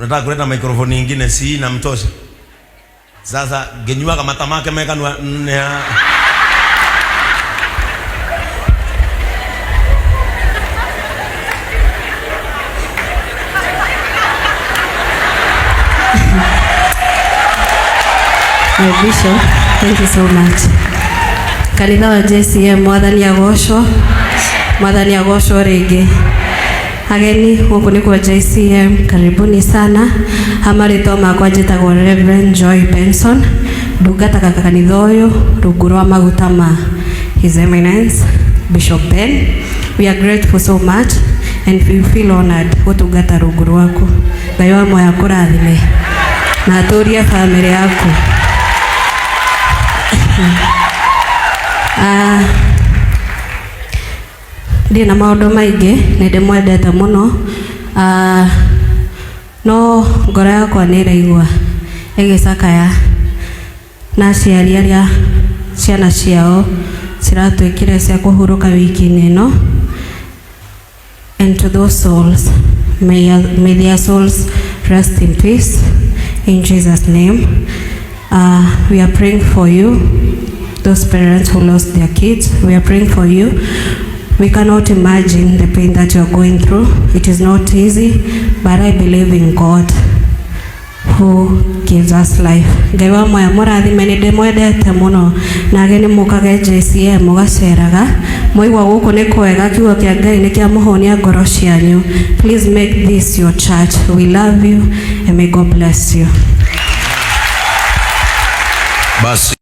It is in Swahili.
Nataka kuleta microphone nyingine si na mtosha. Sasa genywa kama tamake meka nne. Bishop, thank you so much. Kanitha wa JCM mwathani agocwo ringi. Ageni huku ni kwa JCM, karibuni sana. Hamarito makwa njitagwo Reverend Joy Benson, ndungataga kanitha uyu rungu rwa maguta ma His Eminence Bishop Ben. We are grateful so much and we feel honored gutungata rungu rwaku. Ngai wa moya kurathime na aturie family yaku. Ndina maundu maingi ni ndimwendete muno, no ngoro yakwa ni iraigua igicakaya na aciari aria ciana ciao ciratwikire cia kuhuruka wiki-ini ino. And to those souls, may their souls rest in peace in Jesus' name. We are praying for you, those parents who lost their kids. We are praying for you. We cannot imagine the pain that you are going through. It is not easy, but I believe in God who gives us life. Ngai wa moya murathime ni ndimwendete muno, na ageni mukage JCM mugaceraga moigwa guku ni kwega, kiugo kia Ngai ni kia muhonia ngoro cianyu. Please make this your church. We love you and may God bless you. Basi